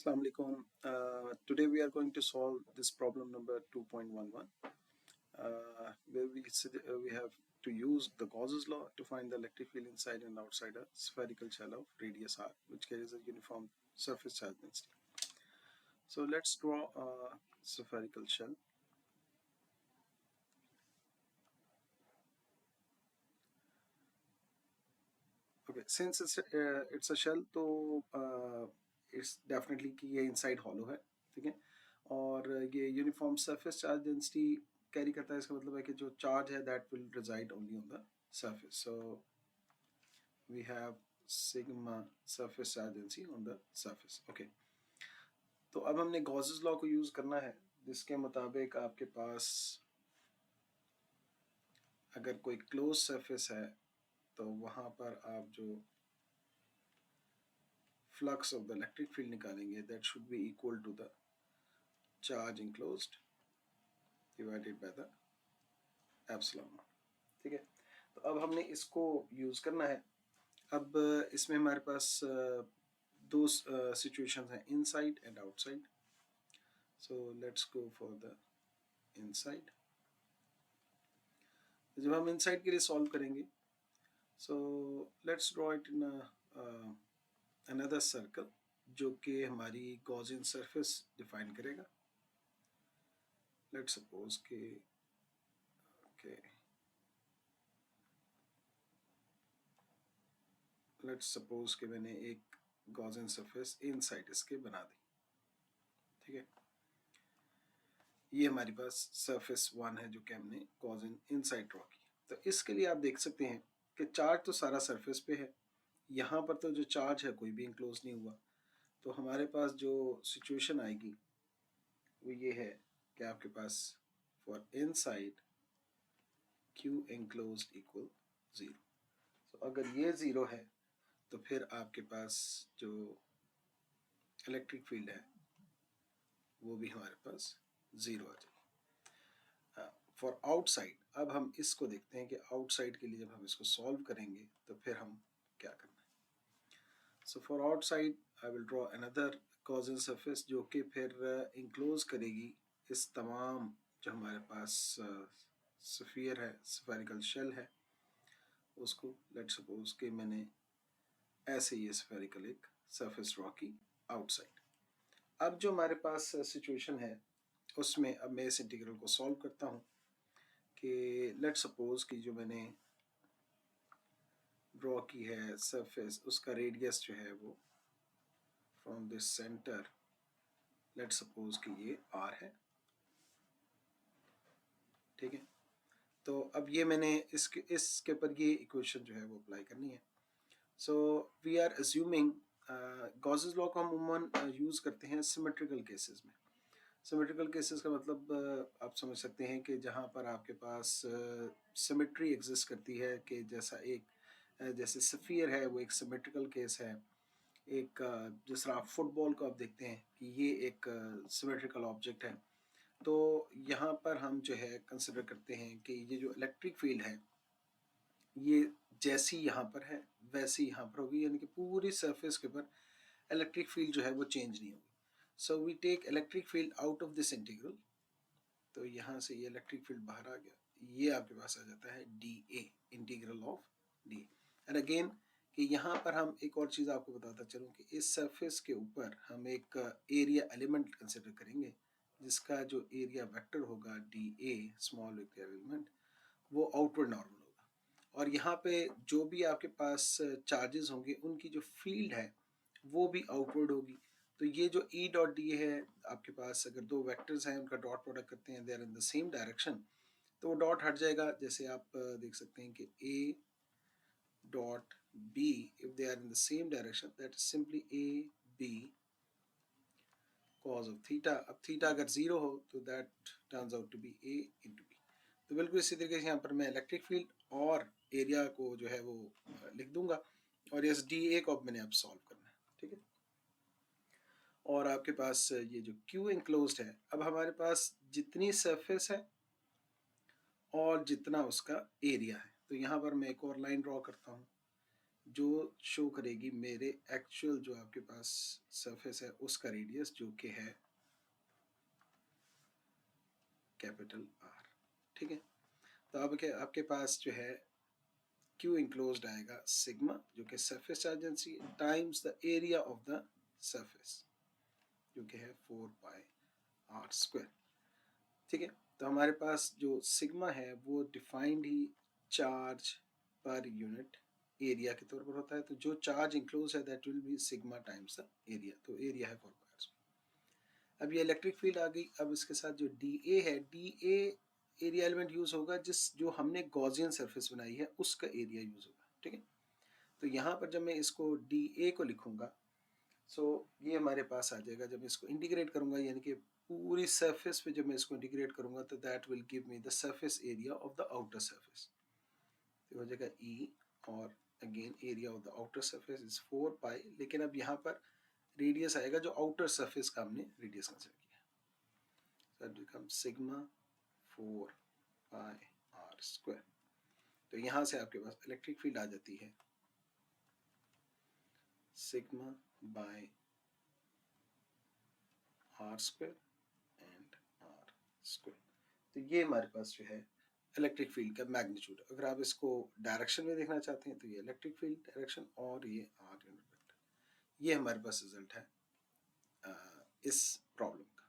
Assalamu alaikum. Today we are going to solve this problem number 2.11, where we have to use the Gauss's law to find the electric field inside and outside a spherical shell of radius r, which carries a uniform surface charge density. So let's draw a spherical shell. Okay, since it's a shell, तो it's definitely कि ये inside hollow है, ठीक है, और ये uniform surface charge density carry करता है. इसका मतलब है कि जो चार्ज है that will reside only on the surface. So we have sigma surface charge density on the surface. Okay, तो अब हमने गॉसेस लॉ को यूज करना है, जिसके मुताबिक आपके पास अगर कोई क्लोज सरफेस है तो वहां पर आप जो flux of the electric field निकालेंगे that should be equal to the charge enclosed divided by the epsilon naught. ठीक है, तो अब हमने इसको यूज करना है. अब इसमें हमारे पास दो सिचुएशंस हैं, inside and outside. So let's go for the inside. जब हम इनसाइड के लिए सॉल्व करेंगे, so let's draw it in another circle जो कि हमारी गॉसियन सरफेस डिफाइन करेगा. लेट्स सपोज के लेट्स सपोज कि मैंने एक गॉसियन सरफेस इनसाइड इसके बना दी. ठीक है, ये हमारे पास सरफेस 1 है जो कि हमने गॉसियन इनसाइड ड्रॉ की. तो इसके लिए आप देख सकते हैं कि चार्ज तो सारा सरफेस पे है, यहाँ पर तो जो चार्ज है कोई भी इंक्लोज नहीं हुआ. तो हमारे पास जो सिचुएशन आएगी वो ये है कि आपके पास for inside Q enclosed equal 0. तो अगर ये 0 है तो फिर आपके पास जो इलेक्ट्रिक फील्ड है वो भी हमारे पास 0 आ जाएगी. फॉर आउटसाइड अब हम इसको देखते हैं कि आउटसाइड के लिए जब हम इसको सॉल्व करेंगे तो फिर हम क्या करना है. So for outside I will draw another Gaussian surface जो कि फिर इंक्लोज करेगी इस तमाम जो हमारे पास स्फीयर है, स्फेरिकल शेल है, उसको. लेट्स सपोज कि मैंने ऐसे ये स्फेरिकल एक सरफेस ड्रॉ की आउटसाइड. अब जो हमारे पास सिचुएशन है उसमें अब मैं इस इंटीग्रल को सॉल्व करता हूँ कि लेट्स सपोज कि जो मैंने ड्रॉ की है सरफेस उसका रेडियस जो है वो from this centre let's suppose कि ये r है. ठीक है, तो अब ये मैंने इसके ऊपर ये इक्वेशन जो है वो अप्लाई करनी है. So we are assuming Gauss's law को हम उम्मन यूज करते हैं सिमेट्रिकल केसेस में. सिमेट्रिकल केसेस का मतलब आप समझ सकते हैं कि जहाँ पर आपके पास सिमेट्री एग्जिस्ट करती है कि जैसे स्फीयर है वो एक सिमेट्रिकल केस है. एक जिस तरह आप फुटबॉल को आप देखते हैं कि ये एक सिमेट्रिकल ऑब्जेक्ट है. तो यहाँ पर हम जो है कंसिडर करते हैं कि ये जो इलेक्ट्रिक फील्ड है ये जैसी यहाँ पर है वैसी यहाँ पर होगी, यानी कि पूरी सरफेस के ऊपर इलेक्ट्रिक फील्ड जो है वो चेंज नहीं होगी. So we take electric field out of this integral. तो यहाँ से ये इलेक्ट्रिक फील्ड बाहर आ गया, ये आपके पास आ जाता है dA, integral of dA. And again कि यहाँ पर हम एक और चीज़ आपको बताता चलूँ कि इस सरफेस के ऊपर हम एक एरिया एलिमेंट कंसिडर करेंगे जिसका जो एरिया वेक्टर होगा dA स्मॉल वेक्टर एलिमेंट वो आउटवर्ड नॉर्मल होगा. और यहाँ पे जो भी आपके पास चार्जेस होंगे उनकी जो फील्ड है वो भी आउटवर्ड होगी. तो ये जो E डॉट डी है आपके पास, अगर दो वेक्टर्स हैं उनका डॉट प्रोडक्ट करते हैं, they are in the same direction, तो वो डॉट हट जाएगा. जैसे आप देख सकते हैं कि A dot B if they are in the same direction that is simply AB cos of theta. अब थीटा अगर 0 हो तो that turns out to be A into B. तो बिल्कुल इसी तरीके से यहाँ पर मैं इलेक्ट्रिक फील्ड और एरिया को जो है वो लिख दूंगा और इस DA को अब मैंने अब सॉल्व करना है. ठीक है, और आपके पास ये जो Q enclosed है, अब हमारे पास जितनी सरफेस है और जितना उसका एरिया है, तो यहाँ पर मैं एक और लाइन ड्रॉ करता हूँ जो शो करेगी मेरे एक्चुअल जो आपके पास सरफेस है उसका रेडियस, जो कि है कैपिटल आर। ठीक है, तो अब क्या आपके पास जो है Q enclosed आएगा सिग्मा, जो कि surface charge density, times the area of the surface, जो कि है 4πr²। ठीक है, तो हमारे पास जो सिग्मा है वो डिफाइंड ही चार्ज पर यूनिट एरिया के तौर पर होता है। तो जो चार्ज इंक्लोज है that will be sigma times the area, तो एरिया है 4πr²। अब ये इलेक्ट्रिक फील्ड आ गई। अब इसके साथ जो डी ए है, D A area element use होगा जो हमने गॉसियन सरफेस बनाई है उसका एरिया यूज होगा। ठीक है, तो यहाँ पर जब मैं इसको डी ए को लिखूंगा, सो ये हमारे पास आ जाएगा। जब इसको इंटीग्रेट करूंगा, यानी कि पूरी सरफेस पे जब मैं इसको इंटीग्रेट करूंगा, तो that will give me the surface area of the outer surface. तो हो जाएगा ई, और again area of the outer surface is 4π, लेकिन अब यहाँ पर रेडियस आएगा जो आउटर सरफेस का हमने रेडियस कंसिडर किया, so that becomes sigma 4πr²। तो यहाँ से आपके पास इलेक्ट्रिक फील्ड आ जाती है sigma bye r² and r²। तो ये हमारे पास जो है इलेक्ट्रिक फील्ड का मैग्नीट्यूड। अगर आप इसको डायरेक्शन में देखना चाहते हैं तो ये इलेक्ट्रिक फील्ड डायरेक्शन, और ये r यूनिट वेक्टर। ये हमारे पास रिजल्ट है इस प्रॉब्लम का।